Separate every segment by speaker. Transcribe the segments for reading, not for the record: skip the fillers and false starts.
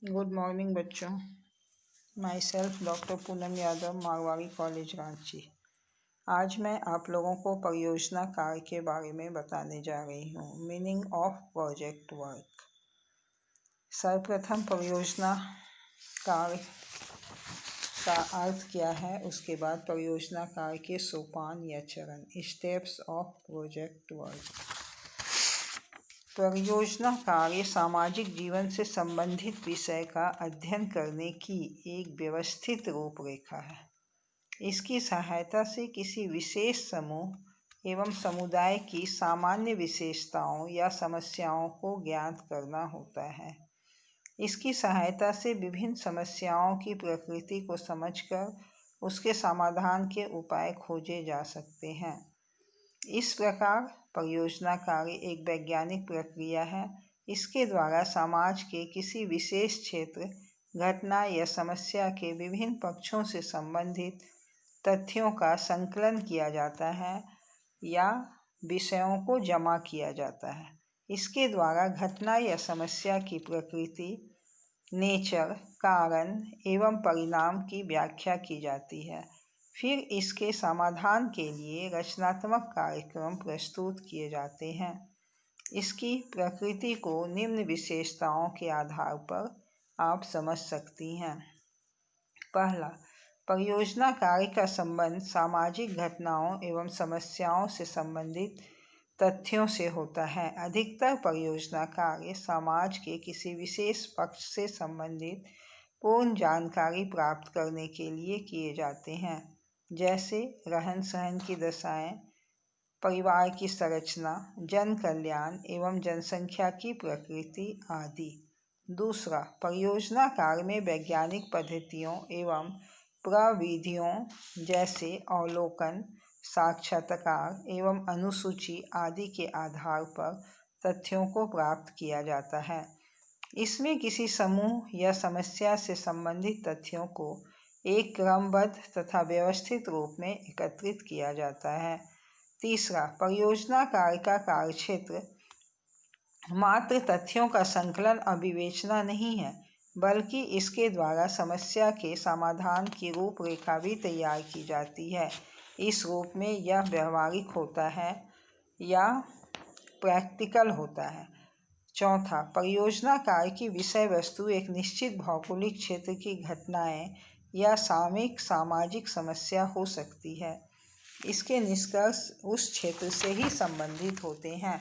Speaker 1: Good morning बच्चों। My self doctor Poonam Yadav, Marwari college Ranchi. आज मैं आप लोगों को परियोजना कार्य के बारे में बताने जा रही हूँ। Meaning of project work. सर्वप्रथम परियोजना कार्य का अर्थ क्या है, उसके बाद परियोजना कार्य के सोपान या चरण, स्टेप्स ऑफ प्रोजेक्ट वर्क। परियोजना कार्य सामाजिक जीवन से संबंधित विषय का अध्ययन करने की एक व्यवस्थित रूपरेखा है। इसकी सहायता से किसी विशेष समूह एवं समुदाय की सामान्य विशेषताओं या समस्याओं को ज्ञात करना होता है। इसकी सहायता से विभिन्न समस्याओं की प्रकृति को समझकर उसके समाधान के उपाय खोजे जा सकते हैं। इस प्रकार परियोजना कार्य एक वैज्ञानिक प्रक्रिया है। इसके द्वारा समाज के किसी विशेष क्षेत्र, घटना या समस्या के विभिन्न पक्षों से संबंधित तथ्यों का संकलन किया जाता है या विषयों को जमा किया जाता है। इसके द्वारा घटना या समस्या की प्रकृति, नेचर, कारण एवं परिणाम की व्याख्या की जाती है। फिर इसके समाधान के लिए रचनात्मक कार्यक्रम प्रस्तुत किए जाते हैं। इसकी प्रकृति को निम्न विशेषताओं के आधार पर आप समझ सकती हैं। पहला, परियोजना कार्य का संबंध सामाजिक घटनाओं एवं समस्याओं से संबंधित तथ्यों से होता है। अधिकतर परियोजना कार्य समाज के किसी विशेष पक्ष से संबंधित पूर्ण जानकारी प्राप्त करने के लिए किए जाते हैं, जैसे रहन सहन की दशाएं, परिवार की संरचना, जन कल्याण एवं जनसंख्या की प्रकृति आदि। दूसरा, परियोजना कार्य में वैज्ञानिक पद्धतियों एवं प्रविधियों जैसे अवलोकन, साक्षात्कार एवं अनुसूची आदि के आधार पर तथ्यों को प्राप्त किया जाता है। इसमें किसी समूह या समस्या से संबंधित तथ्यों को एक क्रमबद्ध तथा व्यवस्थित रूप में एकत्रित किया जाता है। तीसरा, परियोजना कार्य का कार्यक्षेत्र मात्र तथ्यों का संकलन और विवेचना नहीं है, बल्कि इसके द्वारा समस्या के समाधान की रूपरेखा भी तैयार की जाती है। इस रूप में यह व्यवहारिक होता है या प्रैक्टिकल होता है। चौथा, परियोजना कार्य की विषय वस्तु एक निश्चित भौगोलिक क्षेत्र की घटनाएं या सामयिक सामाजिक समस्या हो सकती है। इसके निष्कर्ष उस क्षेत्र से ही संबंधित होते हैं।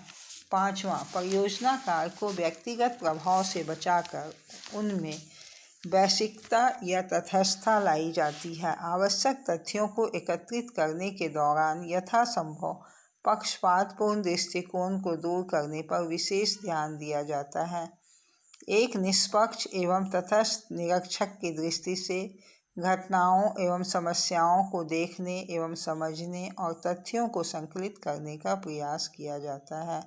Speaker 1: पांचवा, परियोजना कार्य को व्यक्तिगत प्रभाव से बचाकर उनमें वैश्विकता या तटस्थता लाई जाती है। आवश्यक तथ्यों को एकत्रित करने के दौरान यथासंभव पक्षपातपूर्ण दृष्टिकोण को दूर करने पर विशेष ध्यान दिया जाता है। एक निष्पक्ष एवं तटस्थ निरीक्षक की दृष्टि से घटनाओं एवं समस्याओं को देखने एवं समझने और तथ्यों को संकलित करने का प्रयास किया जाता है।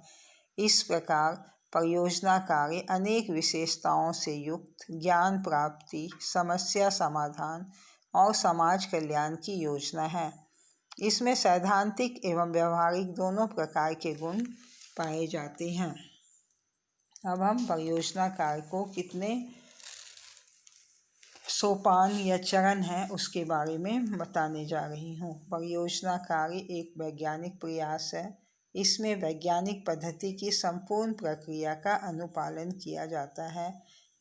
Speaker 1: इस प्रकार परियोजना कार्य अनेक विशेषताओं से युक्त ज्ञान प्राप्ति, समस्या समाधान और समाज कल्याण की योजना है। इसमें सैद्धांतिक एवं व्यवहारिक दोनों प्रकार के गुण पाए जाते हैं। अब हम परियोजना कार्य को कितने सोपान या चरण हैं उसके बारे में बताने जा रही हूँ। परियोजना कार्य एक वैज्ञानिक प्रयास है। इसमें वैज्ञानिक पद्धति की संपूर्ण प्रक्रिया का अनुपालन किया जाता है,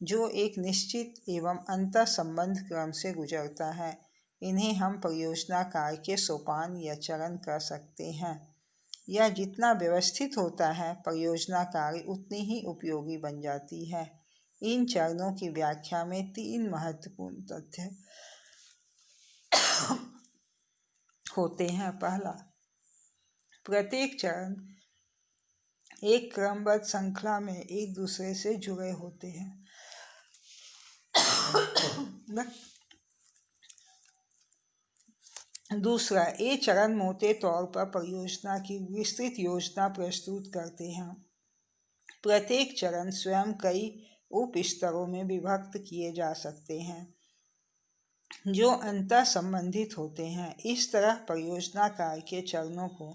Speaker 1: जो एक निश्चित एवं अंतर्संबंध क्रम से गुजरता है। इन्हें हम परियोजना कार्य के सोपान या चरण कह सकते हैं। यह जितना व्यवस्थित होता है, परियोजना कार्य उतनी ही उपयोगी बन जाती है। इन चरणों की व्याख्या में 3 महत्वपूर्ण तथ्य होते हैं। पहला, प्रत्येक चरण एक क्रमबद्ध श्रृंखला में एक दूसरे से जुड़े होते हैं। दूसरा, ये चरण मोटे तौर पर परियोजना की विस्तृत योजना प्रस्तुत करते हैं। प्रत्येक चरण स्वयं कई उप स्तरों में विभक्त किए जा सकते हैं, जो अंतर संबंधित होते हैं। इस तरह परियोजना कार्य के चरणों को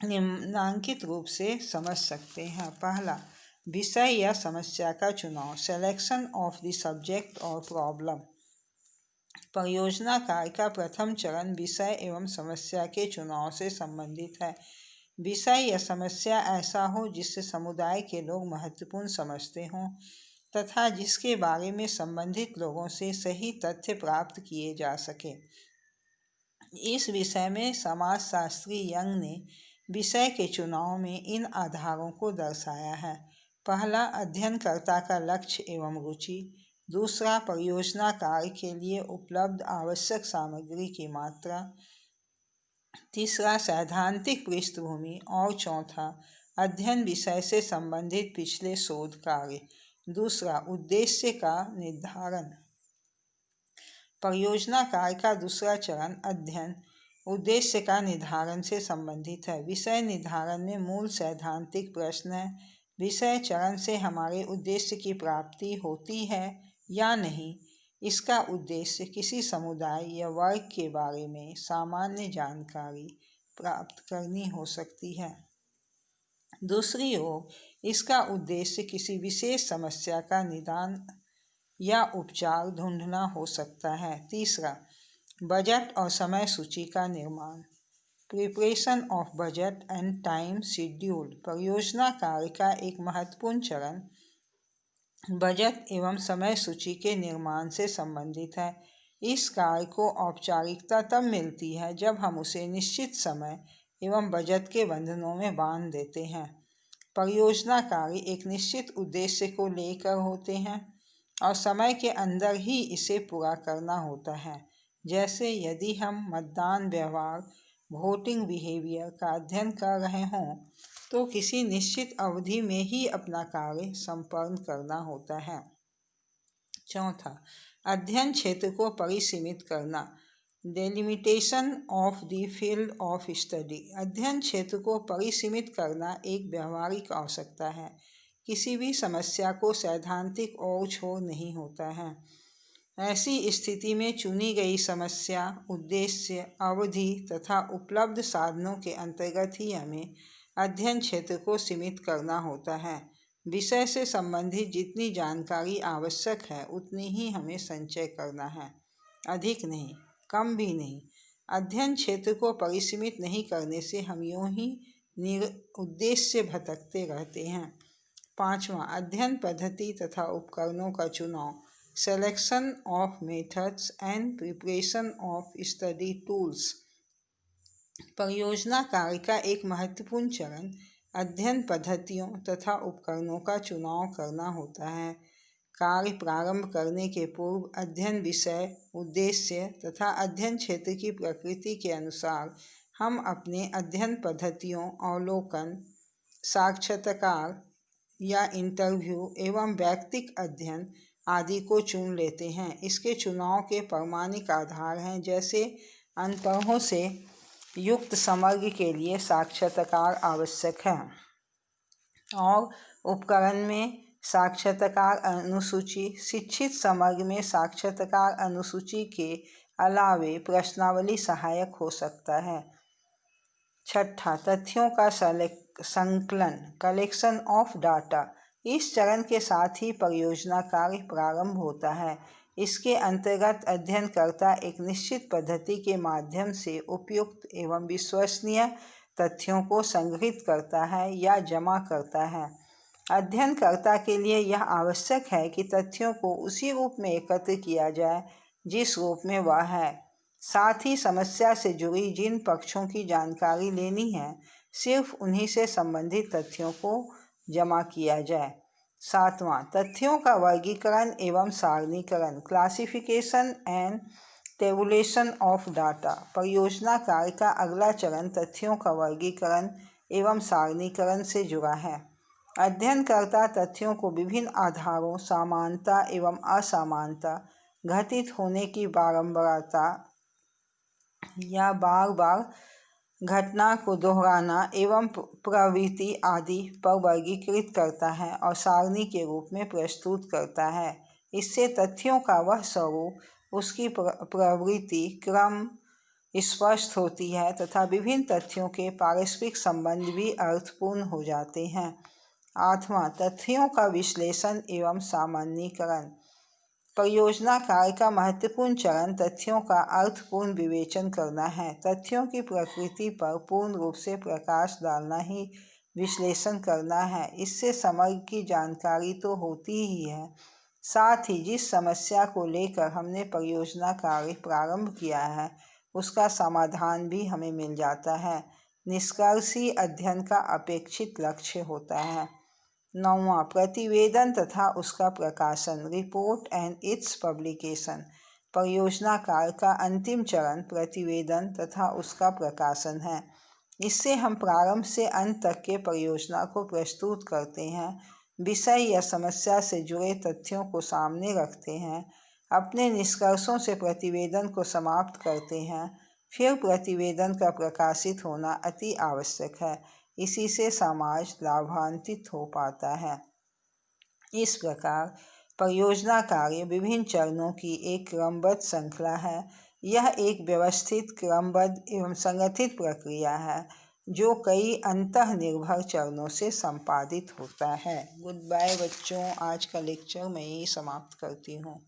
Speaker 1: निम्नांकित रूप से समझ सकते हैं। पहला, विषय या समस्या का चुनाव, सिलेक्शन ऑफ द सब्जेक्ट और प्रॉब्लम। परियोजना कार्य का प्रथम चरण विषय एवं समस्या के चुनाव से संबंधित है। विषय या समस्या ऐसा हो जिससे समुदाय के लोग महत्वपूर्ण समझते हों तथा जिसके बारे में संबंधित लोगों से सही तथ्य प्राप्त किए जा सके। इस विषय में समाजशास्त्री यंग ने विषय के चुनाव में इन आधारों को दर्शाया है। पहला, अध्ययनकर्ता का लक्ष्य एवं रुचि। दूसरा, परियोजना कार्य के लिए उपलब्ध आवश्यक सामग्री की मात्रा। तीसरा, सैद्धांतिक पृष्ठभूमि। और चौथा, अध्ययन विषय से संबंधित पिछले शोध कार्य। दूसरा, उद्देश्य का निर्धारण। परियोजना कार्य का दूसरा चरण अध्ययन उद्देश्य का निर्धारण से संबंधित है। विषय निर्धारण में मूल सैद्धांतिक प्रश्न है, विषय चरण से हमारे उद्देश्य की प्राप्ति होती है या नहीं। इसका उद्देश्य किसी समुदाय या वर्ग के बारे में सामान्य जानकारी प्राप्त करनी हो सकती है। दूसरी ओर, इसका उद्देश्य किसी विशेष समस्या का निदान या उपचार ढूंढना हो सकता है। तीसरा, बजट और समय सूची का निर्माण। Preparation of budget and time schedule. परियोजना कार्य का एक महत्वपूर्ण चरण बजट एवं समय सूची के निर्माण से संबंधित है। इस कार्य को औपचारिकता तब मिलती है जब हम उसे निश्चित समय एवं बजट के बंधनों में बांध देते हैं। परियोजना कार्य एक निश्चित उद्देश्य को लेकर होते हैं और समय के अंदर ही इसे पूरा करना होता है। जैसे यदि हम मतदान व्यवहार, वोटिंग बिहेवियर का अध्ययन कर रहे हों तो किसी निश्चित अवधि में ही अपना कार्य संपन्न करना होता है। चौथा, अध्ययन क्षेत्र को परिसीमित करना। Delimitation of the field of study. अध्ययन क्षेत्र को परिसीमित करना एक व्यावहारिक आवश्यकता है। किसी भी समस्या को सैद्धांतिक ओर छोर नहीं होता है। ऐसी स्थिति में चुनी गई समस्या, उद्देश्य, अवधि तथा उपलब्ध साधनों के अंतर्गत ही हमें अध्ययन क्षेत्र को सीमित करना होता है। विषय से संबंधित जितनी जानकारी आवश्यक है उतनी ही हमें संचय करना है, अधिक नहीं, कम भी नहीं। अध्ययन क्षेत्र को परिसीमित नहीं करने से हम यूं ही उद्देश्य भटकते रहते हैं। पांचवा, अध्ययन पद्धति तथा उपकरणों का चुनाव। Selection of methods and preparation of study tools. परियोजना कार्य का एक महत्वपूर्ण चरण अध्ययन पद्धतियों तथा उपकरणों का चुनाव करना होता है। कार्य प्रारंभ करने के पूर्व अध्ययन विषय, उद्देश्य तथा अध्ययन क्षेत्र की प्रकृति के अनुसार हम अपने अध्ययन पद्धतियों, अवलोकन, साक्षात्कार या इंटरव्यू एवं वैयक्तिक अध्ययन आदि को चुन लेते हैं। इसके चुनाव के प्रामाणिक आधार हैं, जैसे अनपढ़ों से युक्त समग्र के लिए साक्षात्कार आवश्यक है और उपकरण में साक्षात्कार अनुसूची, शिक्षित समग्र में साक्षात्कार अनुसूची के अलावे प्रश्नावली सहायक हो सकता है। छठा, तथ्यों का संकलन, कलेक्शन ऑफ डाटा। इस चरण के साथ ही परियोजना कार्य प्रारंभ होता है। इसके अंतर्गत अध्ययनकर्ता एक निश्चित पद्धति के माध्यम से उपयुक्त एवं विश्वसनीय तथ्यों को संग्रहित करता है या जमा करता है। अध्ययनकर्ता के लिए यह आवश्यक है कि तथ्यों को उसी रूप में एकत्र किया जाए जिस रूप में वह है। साथ ही समस्या से जुड़ी जिन पक्षों की जानकारी लेनी है, सिर्फ उन्हीं से संबंधित तथ्यों को जमा किया जाए। सातवां, तथ्यों का वर्गीकरण एवं सारणीकरण, classification and tabulation of data. परियोजना कार्य का अगला चरण तथ्यों का वर्गीकरण एवं सारणीकरण से जुड़ा है। अध्ययनकर्ता तथ्यों को विभिन्न आधारों, समानता एवं असमानता, घटित होने की बारंबारता या बार बार घटना को दोहराना एवं प्रवृत्ति आदि पर वर्गीकृत करता है और सारणी के रूप में प्रस्तुत करता है। इससे तथ्यों का वह स्वरूप, उसकी प्रवृत्ति, क्रम स्पष्ट होती है तथा विभिन्न तथ्यों के पारस्परिक संबंध भी अर्थपूर्ण हो जाते हैं। 8वां, तथ्यों का विश्लेषण एवं सामान्यीकरण। परियोजना कार्य का महत्वपूर्ण चरण तथ्यों का अर्थपूर्ण विवेचन करना है। तथ्यों की प्रकृति पर पूर्ण रूप से प्रकाश डालना ही विश्लेषण करना है। इससे समग्र की जानकारी तो होती ही है, साथ ही जिस समस्या को लेकर हमने परियोजना कार्य प्रारंभ किया है उसका समाधान भी हमें मिल जाता है। निष्कर्षी अध्ययन का अपेक्षित लक्ष्य होता है। 9वां, प्रतिवेदन तथा उसका प्रकाशन, रिपोर्ट एंड इट्स पब्लिकेशन। परियोजना कार्य का अंतिम चरण प्रतिवेदन तथा उसका प्रकाशन है। इससे हम प्रारंभ से अंत तक के परियोजना को प्रस्तुत करते हैं, विषय या समस्या से जुड़े तथ्यों को सामने रखते हैं, अपने निष्कर्षों से प्रतिवेदन को समाप्त करते हैं। फिर प्रतिवेदन का प्रकाशित होना अति आवश्यक है। इसी से समाज लाभान्वित हो पाता है। इस प्रकार परियोजना कार्य विभिन्न चरणों की एक क्रमबद्ध श्रृंखला है। यह एक व्यवस्थित, क्रमबद्ध एवं संगठित प्रक्रिया है जो कई अंतःनिर्भर चरणों से संपादित होता है। गुड बाय बच्चों, आज का लेक्चर मैं यही समाप्त करती हूँ।